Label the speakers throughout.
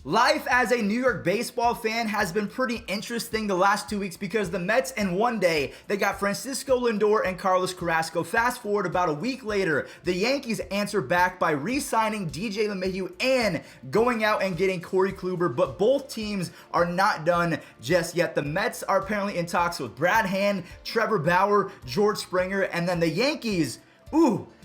Speaker 1: Life as a New York baseball fan has been pretty interesting the last 2 weeks because the Mets in one day, they got Francisco Lindor and Carlos Carrasco. Fast forward about a week later, the Yankees answer back by re-signing DJ LeMahieu and going out and getting Corey Kluber, but both teams are not done just yet. The Mets are apparently in talks with Brad Hand, Trevor Bauer, George Springer, and then the Yankees,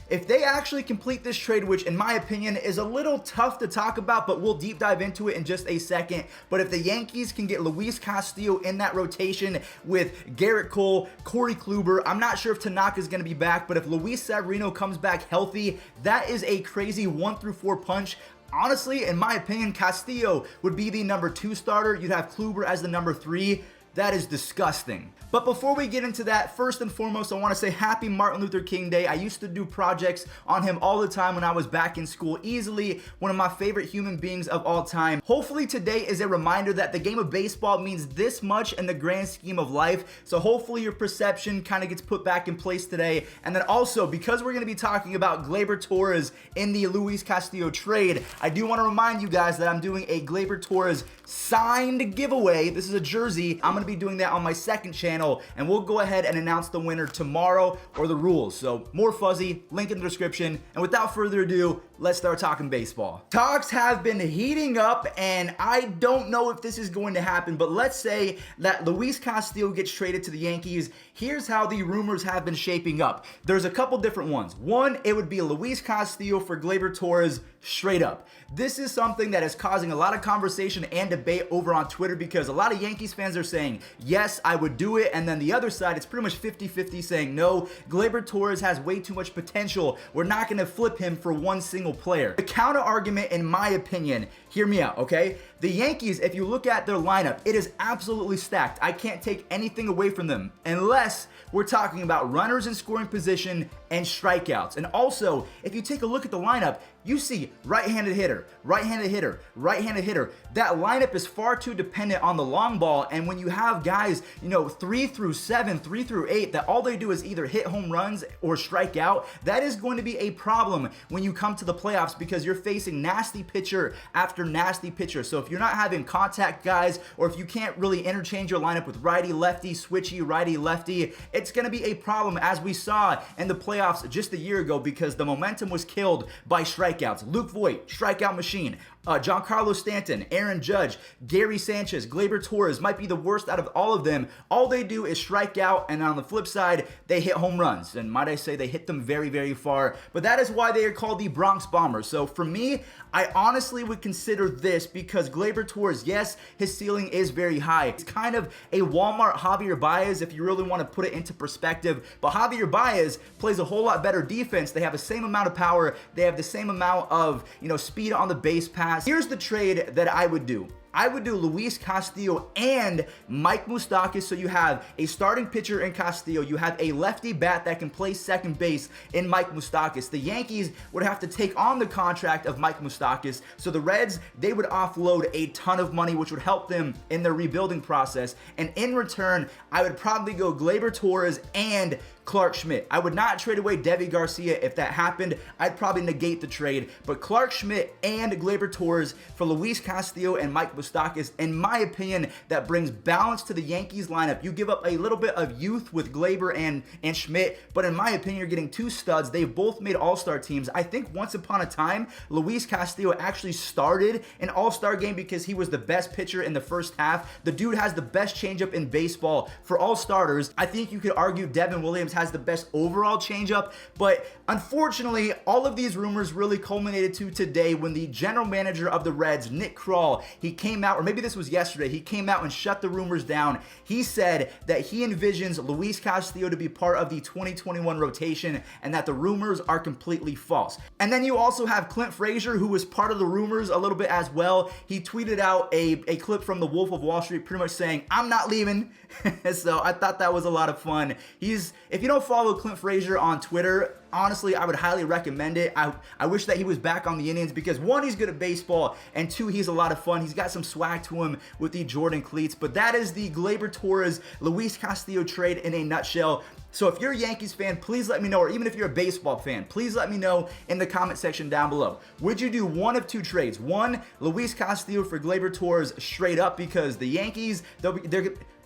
Speaker 1: if they actually complete this trade, which in my opinion is a little tough to talk about, but we'll deep dive into it in just a second. But if the Yankees can get Luis Castillo in that rotation with Garrett Cole, Corey Kluber, I'm not sure if Tanaka is going to be back, but if Luis Severino comes back healthy, that is a crazy 1-4 punch. Honestly, in my opinion, Castillo would be the number 2 starter. You'd have Kluber as the number 3. That is disgusting. But before we get into that, first and foremost, I want to say happy Martin Luther King Day. I used to do projects on him all the time when I was back in school. Easily one of my favorite human beings of all time. Hopefully today is a reminder that the game of baseball means this much in the grand scheme of life. So hopefully your perception kind of gets put back in place today. And then also, because we're going to be talking about Gleyber Torres in the Luis Castillo trade, I do want to remind you guys that I'm doing a Gleyber Torres signed giveaway. This is a jersey. I'm going to be doing that on my second channel, and we'll go ahead and announce the winner tomorrow, or the rules. So more fuzzy, link in the description. And without further ado, let's start talking baseball. Talks have been heating up, and I don't know if this is going to happen, but let's say that Luis Castillo gets traded to the Yankees. Here's how the rumors have been shaping up. There's a couple different ones. One, it would be Luis Castillo for Gleyber Torres straight up. This is something that is causing a lot of conversation and debate over on Twitter because a lot of Yankees fans are saying, yes, I would do it. And then the other side, it's pretty much 50-50 saying, no, Gleyber Torres has way too much potential. We're not going to flip him for one single player. The counter argument, in my opinion, hear me out, okay? The Yankees, if you look at their lineup, it is absolutely stacked. I can't take anything away from them unless we're talking about runners in scoring position and strikeouts. And also, if you take a look at the lineup, you see right-handed hitter, right-handed hitter, right-handed hitter. That lineup is far too dependent on the long ball. And when you have guys, 3 through 7, 3 through 8, that all they do is either hit home runs or strike out, that is going to be a problem when you come to the playoffs because you're facing nasty pitcher after nasty pitcher. So if you're not having contact guys, or if you can't really interchange your lineup with righty-lefty, switchy, righty-lefty, it's going to be a problem, as we saw in the playoffs just a year ago, because the momentum was killed by strikeouts. Luke Voit, strikeout machine. Giancarlo Stanton, Aaron Judge, Gary Sanchez, Gleyber Torres might be the worst out of all of them. All they do is strike out, and on the flip side, they hit home runs. And might I say, they hit them very, very far. But that is why they are called the Bronx Bombers. So for me, I honestly would consider this because Gleyber Torres, yes, his ceiling is very high. It's kind of a Walmart Javier Baez if you really want to put it into perspective. But Javier Baez plays a whole lot better defense. They have the same amount of power. They have the same amount of, speed on the base pass. Here's the trade that I would do. I would do Luis Castillo and Mike Moustakas, so you have a starting pitcher in Castillo, you have a lefty bat that can play second base in Mike Moustakas. The Yankees would have to take on the contract of Mike Moustakas, so the Reds, they would offload a ton of money, which would help them in their rebuilding process, and in return, I would probably go Gleyber Torres and Clark Schmidt. I would not trade away Deivi Garcia. If that happened, I'd probably negate the trade, but Clark Schmidt and Gleyber Torres for Luis Castillo and Mike Moustakas, in my opinion, that brings balance to the Yankees lineup. You give up a little bit of youth with Gleyber and Schmidt, but in my opinion, you're getting two studs. They've both made all-star teams. I think once upon a time, Luis Castillo actually started an all-star game because he was the best pitcher in the first half. The dude has the best changeup in baseball for all starters. I think you could argue Devin Williams has the best overall changeup, but unfortunately, all of these rumors really culminated to today when the general manager of the Reds, Nick Krall, he came out, or maybe this was yesterday, he came out and shut the rumors down. He said that he envisions Luis Castillo to be part of the 2021 rotation and that the rumors are completely false. And then you also have Clint Frazier, who was part of the rumors a little bit as well. He tweeted out a clip from the Wolf of Wall Street pretty much saying, "I'm not leaving." So I thought that was a lot of fun. If you don't follow Clint Frazier on Twitter, honestly, I would highly recommend it. I wish that he was back on the Indians because one, he's good at baseball, and two, he's a lot of fun. He's got some swag to him with the Jordan cleats. But that is the Gleyber Torres, Luis Castillo trade in a nutshell. So if you're a Yankees fan, please let me know, or even if you're a baseball fan, please let me know in the comment section down below. Would you do one of two trades? One, Luis Castillo for Gleyber Torres straight up because the Yankees,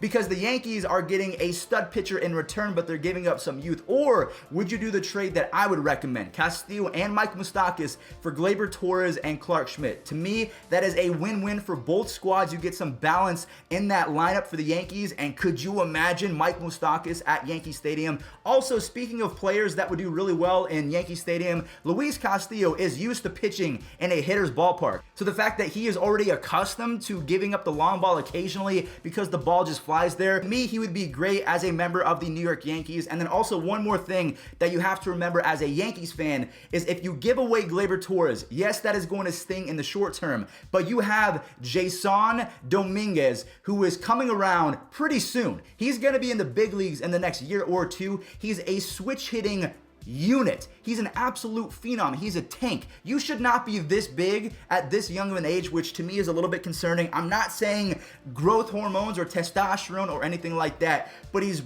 Speaker 1: because the Yankees are getting a stud pitcher in return, but they're giving up some youth? Or would you do the trade that I would recommend, Castillo and Mike Moustakas for Gleyber Torres and Clark Schmidt? To me, that is a win-win for both squads. You get some balance in that lineup for the Yankees, and could you imagine Mike Moustakas at Yankee Stadium? Also, speaking of players that would do really well in Yankee Stadium, Luis Castillo is used to pitching in a hitter's ballpark. So the fact that he is already accustomed to giving up the long ball occasionally because the ball just flies there, to me, he would be great as a member of the New York Yankees. And then also one more thing that you have to remember as a Yankees fan is if you give away Gleyber Torres, yes, that is going to sting in the short term, but you have Jason Dominguez, who is coming around pretty soon. He's going to be in the big leagues in the next year or two. He's a switch hitting unit. He's an absolute phenom. He's a tank. You should not be this big at this young of an age, which to me is a little bit concerning. I'm not saying growth hormones or testosterone or anything like that, but he's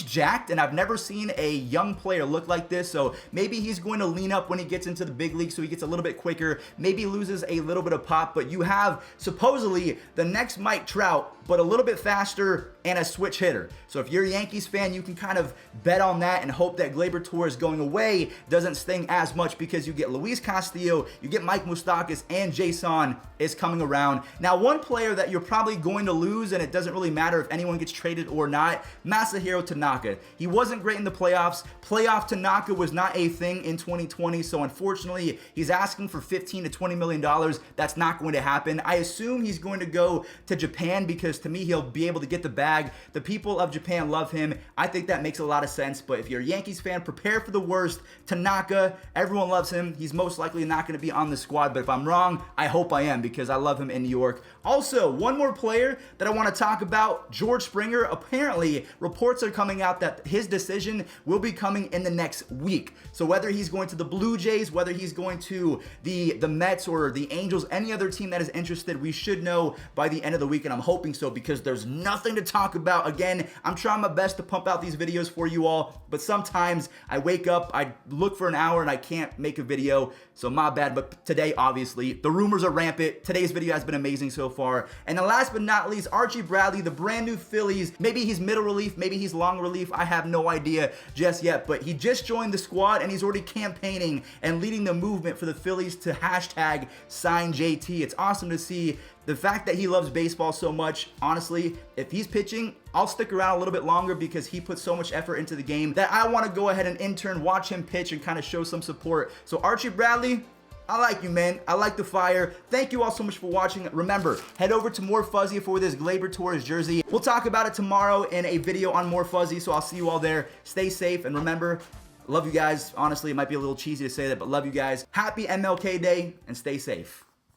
Speaker 1: jacked, and I've never seen a young player look like this. So maybe he's going to lean up when he gets into the big league so he gets a little bit quicker, maybe loses a little bit of pop, but you have supposedly the next Mike Trout, but a little bit faster and a switch hitter. So if you're a Yankees fan, you can kind of bet on that and hope that Gleyber Torres going away doesn't sting as much, because you get Luis Castillo, you get Mike Moustakas, and Jason is coming around. Now, one player that you're probably going to lose, and it doesn't really matter if anyone gets traded or not, Masahiro Tanaka. He wasn't great in the playoffs. Playoff Tanaka was not a thing in 2020, so unfortunately, he's asking for $15 to $20 million. That's not going to happen. I assume he's going to go to Japan, because to me, he'll be able to get the bag. The people of Japan love him. I think that makes a lot of sense, but if you're a Yankees fan, prepare for the worst. Tanaka, everyone loves him. He's most likely not going to be on the squad, but if I'm wrong, I hope I am, because I love him in New York. Also, one more player that I want to talk about, George Springer. Apparently, reports are coming out that his decision will be coming in the next week. So whether he's going to the Blue Jays, whether he's going to the Mets or the Angels, any other team that is interested, we should know by the end of the week, and I'm hoping so, because there's nothing to talk about. Again, I'm trying my best to pump out these videos for you all, but sometimes I wake up, I look for an hour, and I can't make a video, so my bad. But today, obviously, the rumors are rampant. Today's video has been amazing so far. And then last but not least, Archie Bradley, the brand new Phillies. Maybe he's middle relief, maybe he's long relief. I have no idea just yet, but he just joined the squad, and he's already campaigning and leading the movement for the Phillies to hashtag sign JT. It's awesome to see. The fact that he loves baseball so much, honestly, if he's pitching, I'll stick around a little bit longer, because he puts so much effort into the game that I want to go ahead and intern, watch him pitch, and kind of show some support. So Archie Bradley, I like you, man. I like the fire. Thank you all so much for watching. Remember, head over to More Fuzzy for this Gleyber Torres jersey. We'll talk about it tomorrow in a video on More Fuzzy, so I'll see you all there. Stay safe, and remember, love you guys. Honestly, it might be a little cheesy to say that, but love you guys. Happy MLK Day, and stay safe.